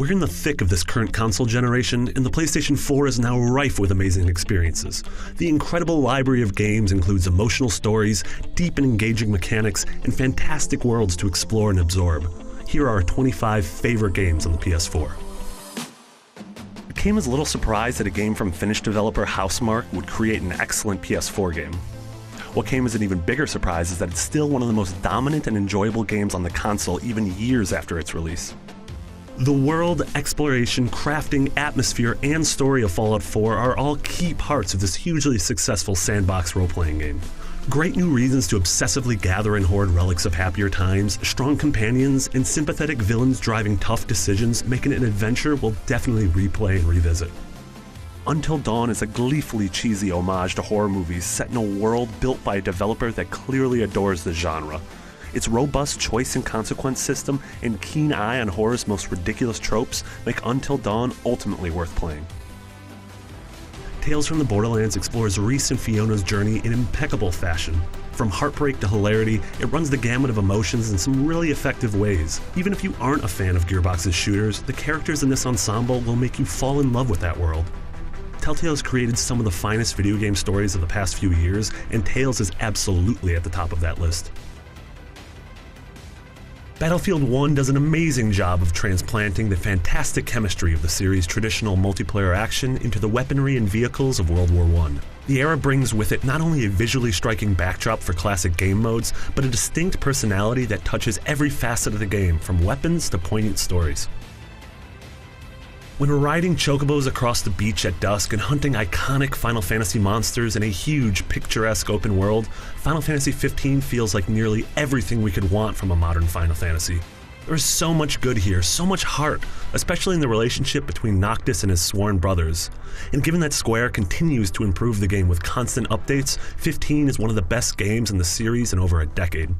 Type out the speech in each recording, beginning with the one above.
We're in the thick of this current console generation, and the PlayStation 4 is now rife with amazing experiences. The incredible library of games includes emotional stories, deep and engaging mechanics, and fantastic worlds to explore and absorb. Here are our 25 favorite games on the PS4. I came as a little surprised that a game from Finnish developer Housemarque would create an excellent PS4 game. What came as an even bigger surprise is that it's still one of the most dominant and enjoyable games on the console even years after its release. The world, exploration, crafting, atmosphere, and story of Fallout 4 are all key parts of this hugely successful sandbox role-playing game. Great new reasons to obsessively gather and hoard relics of happier times, strong companions, and sympathetic villains driving tough decisions make it an adventure we'll definitely replay and revisit. Until Dawn is a gleefully cheesy homage to horror movies set in a world built by a developer that clearly adores the genre. Its robust choice and consequence system and keen eye on horror's most ridiculous tropes make Until Dawn ultimately worth playing. Tales from the Borderlands explores Reese and Fiona's journey in impeccable fashion. From heartbreak to hilarity, it runs the gamut of emotions in some really effective ways. Even if you aren't a fan of Gearbox's shooters, the characters in this ensemble will make you fall in love with that world. Telltale's created some of the finest video game stories of the past few years, and Tales is absolutely at the top of that list. Battlefield 1 does an amazing job of transplanting the fantastic chemistry of the series' traditional multiplayer action into the weaponry and vehicles of World War I. The era brings with it not only a visually striking backdrop for classic game modes, but a distinct personality that touches every facet of the game, from weapons to poignant stories. When we're riding chocobos across the beach at dusk and hunting iconic Final Fantasy monsters in a huge, picturesque open world, Final Fantasy XV feels like nearly everything we could want from a modern Final Fantasy. There's so much good here, so much heart, especially in the relationship between Noctis and his sworn brothers. And given that Square continues to improve the game with constant updates, 15 is one of the best games in the series in over a decade.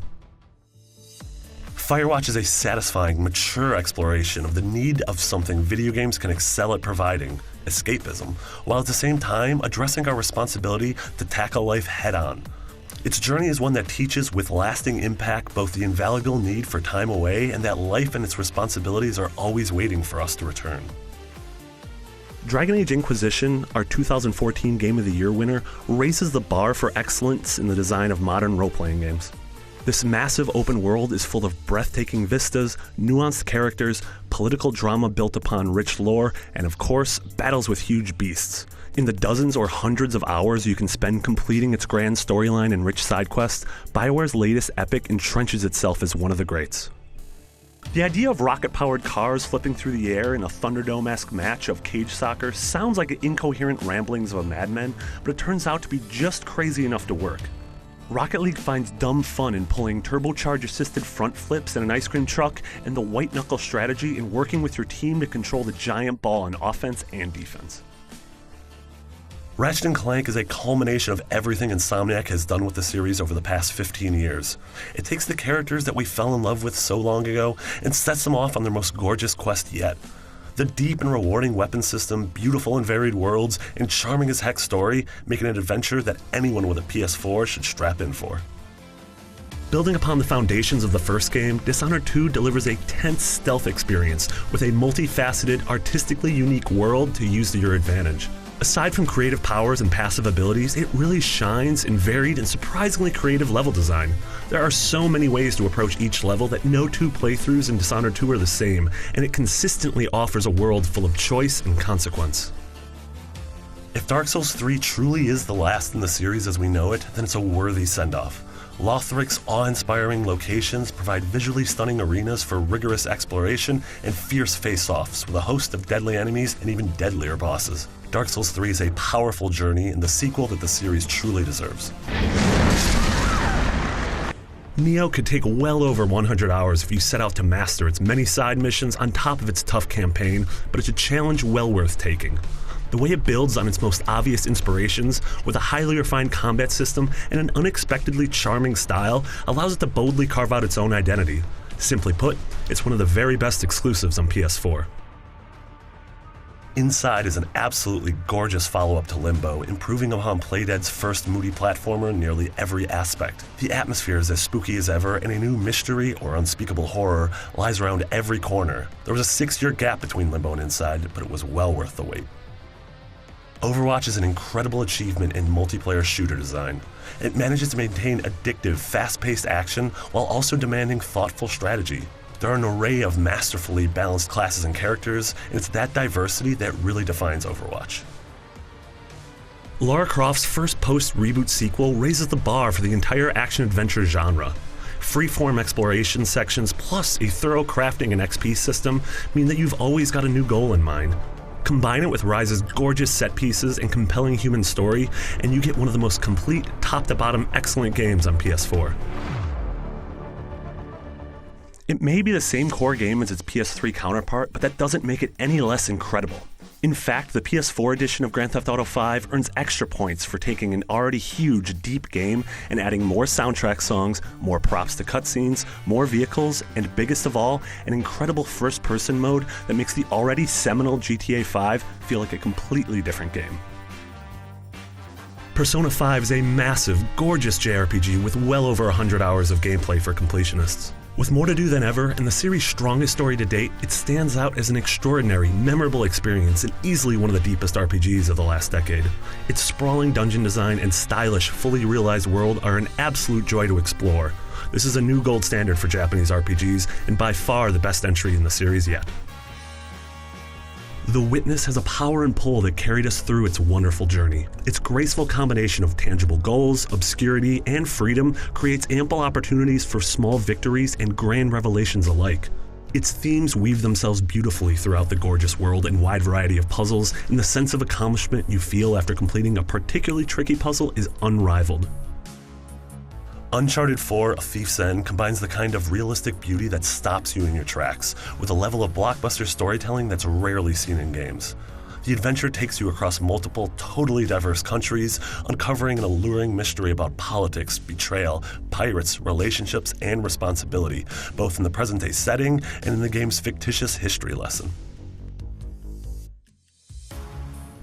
Firewatch is a satisfying, mature exploration of the need of something video games can excel at providing, escapism, while at the same time addressing our responsibility to tackle life head-on. Its journey is one that teaches with lasting impact both the invaluable need for time away and that life and its responsibilities are always waiting for us to return. Dragon Age Inquisition, our 2014 Game of the Year winner, raises the bar for excellence in the design of modern role-playing games. This massive open world is full of breathtaking vistas, nuanced characters, political drama built upon rich lore, and of course, battles with huge beasts. In the dozens or hundreds of hours you can spend completing its grand storyline and rich side quests, BioWare's latest epic entrenches itself as one of the greats. The idea of rocket-powered cars flipping through the air in a Thunderdome-esque match of cage soccer sounds like incoherent ramblings of a madman, but it turns out to be just crazy enough to work. Rocket League finds dumb fun in pulling turbocharge-assisted front flips in an ice cream truck, and the white-knuckle strategy in working with your team to control the giant ball on offense and defense. Ratchet & Clank is a culmination of everything Insomniac has done with the series over the past 15 years. It takes the characters that we fell in love with so long ago and sets them off on their most gorgeous quest yet. The deep and rewarding weapon system, beautiful and varied worlds, and charming as heck story make it an adventure that anyone with a PS4 should strap in for. Building upon the foundations of the first game, Dishonored 2 delivers a tense stealth experience with a multifaceted, artistically unique world to use to your advantage. Aside from creative powers and passive abilities, it really shines in varied and surprisingly creative level design. There are so many ways to approach each level that no two playthroughs in Dishonored 2 are the same, and it consistently offers a world full of choice and consequence. If Dark Souls 3 truly is the last in the series as we know it, then it's a worthy send-off. Lothric's awe-inspiring locations provide visually stunning arenas for rigorous exploration and fierce face-offs with a host of deadly enemies and even deadlier bosses. Dark Souls 3 is a powerful journey and the sequel that the series truly deserves. Nioh could take well over 100 hours if you set out to master its many side missions on top of its tough campaign, but it's a challenge well worth taking. The way it builds on its most obvious inspirations, with a highly refined combat system and an unexpectedly charming style, allows it to boldly carve out its own identity. Simply put, it's one of the very best exclusives on PS4. Inside is an absolutely gorgeous follow-up to Limbo, improving upon Playdead's first moody platformer in nearly every aspect. The atmosphere is as spooky as ever, and a new mystery or unspeakable horror lies around every corner. There was a 6-year gap between Limbo and Inside, but it was well worth the wait. Overwatch is an incredible achievement in multiplayer shooter design. It manages to maintain addictive, fast-paced action while also demanding thoughtful strategy. There are an array of masterfully balanced classes and characters, and it's that diversity that really defines Overwatch. Lara Croft's first post-reboot sequel raises the bar for the entire action-adventure genre. Free-form exploration sections plus a thorough crafting and XP system mean that you've always got a new goal in mind. Combine it with Rise's gorgeous set pieces and compelling human story, and you get one of the most complete, top-to-bottom excellent games on PS4. It may be the same core game as its PS3 counterpart, but that doesn't make it any less incredible. In fact, the PS4 edition of Grand Theft Auto V earns extra points for taking an already huge, deep game and adding more soundtrack songs, more props to cutscenes, more vehicles, and biggest of all, an incredible first-person mode that makes the already seminal GTA V feel like a completely different game. Persona 5 is a massive, gorgeous JRPG with well over 100 hours of gameplay for completionists. With more to do than ever, and the series' strongest story to date, it stands out as an extraordinary, memorable experience and easily one of the deepest RPGs of the last decade. Its sprawling dungeon design and stylish, fully realized world are an absolute joy to explore. This is a new gold standard for Japanese RPGs, and by far the best entry in the series yet. The Witness has a power and pull that carried us through its wonderful journey. Its graceful combination of tangible goals, obscurity, and freedom creates ample opportunities for small victories and grand revelations alike. Its themes weave themselves beautifully throughout the gorgeous world and wide variety of puzzles, and the sense of accomplishment you feel after completing a particularly tricky puzzle is unrivaled. Uncharted 4: A Thief's End combines the kind of realistic beauty that stops you in your tracks with a level of blockbuster storytelling that's rarely seen in games. The adventure takes you across multiple, totally diverse countries, uncovering an alluring mystery about politics, betrayal, pirates, relationships, and responsibility, both in the present-day setting and in the game's fictitious history lesson.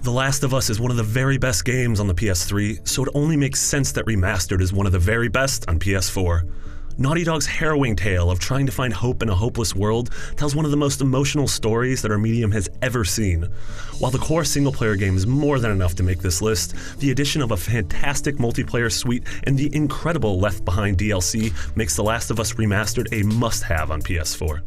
The Last of Us is one of the very best games on the PS3, so it only makes sense that Remastered is one of the very best on PS4. Naughty Dog's harrowing tale of trying to find hope in a hopeless world tells one of the most emotional stories that our medium has ever seen. While the core single-player game is more than enough to make this list, the addition of a fantastic multiplayer suite and the incredible Left Behind DLC makes The Last of Us Remastered a must-have on PS4.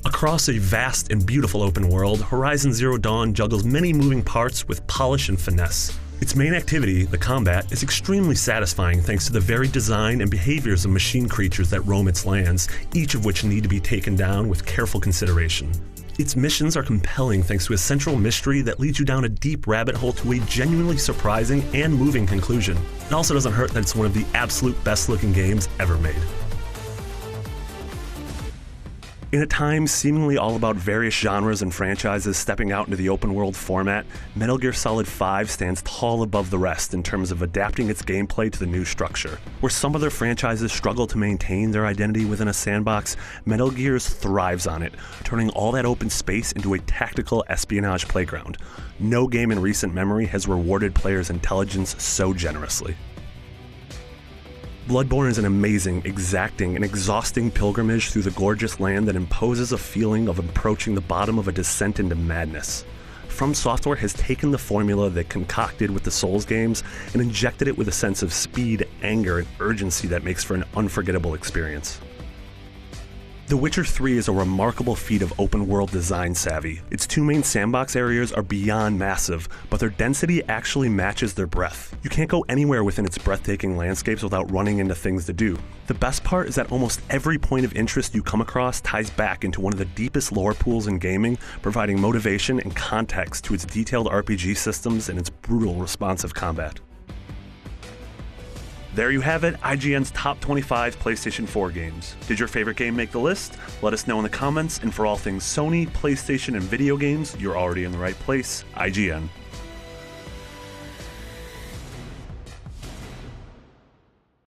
Across a vast and beautiful open world, Horizon Zero Dawn juggles many moving parts with polish and finesse. Its main activity, the combat, is extremely satisfying thanks to the varied design and behaviors of machine creatures that roam its lands, each of which need to be taken down with careful consideration. Its missions are compelling thanks to a central mystery that leads you down a deep rabbit hole to a genuinely surprising and moving conclusion. It also doesn't hurt that it's one of the absolute best-looking games ever made. In a time seemingly all about various genres and franchises stepping out into the open-world format, Metal Gear Solid 5 stands tall above the rest in terms of adapting its gameplay to the new structure. Where some other franchises struggle to maintain their identity within a sandbox, Metal Gear's thrives on it, turning all that open space into a tactical espionage playground. No game in recent memory has rewarded players' intelligence so generously. Bloodborne is an amazing, exacting, and exhausting pilgrimage through the gorgeous land that imposes a feeling of approaching the bottom of a descent into madness. From Software has taken the formula they concocted with the Souls games and injected it with a sense of speed, anger, and urgency that makes for an unforgettable experience. The Witcher 3 is a remarkable feat of open-world design savvy. Its two main sandbox areas are beyond massive, but their density actually matches their breadth. You can't go anywhere within its breathtaking landscapes without running into things to do. The best part is that almost every point of interest you come across ties back into one of the deepest lore pools in gaming, providing motivation and context to its detailed RPG systems and its brutal responsive combat. There you have it, IGN's top 25 PlayStation 4 games. Did your favorite game make the list? Let us know in the comments, and for all things Sony, PlayStation, and video games, you're already in the right place, IGN.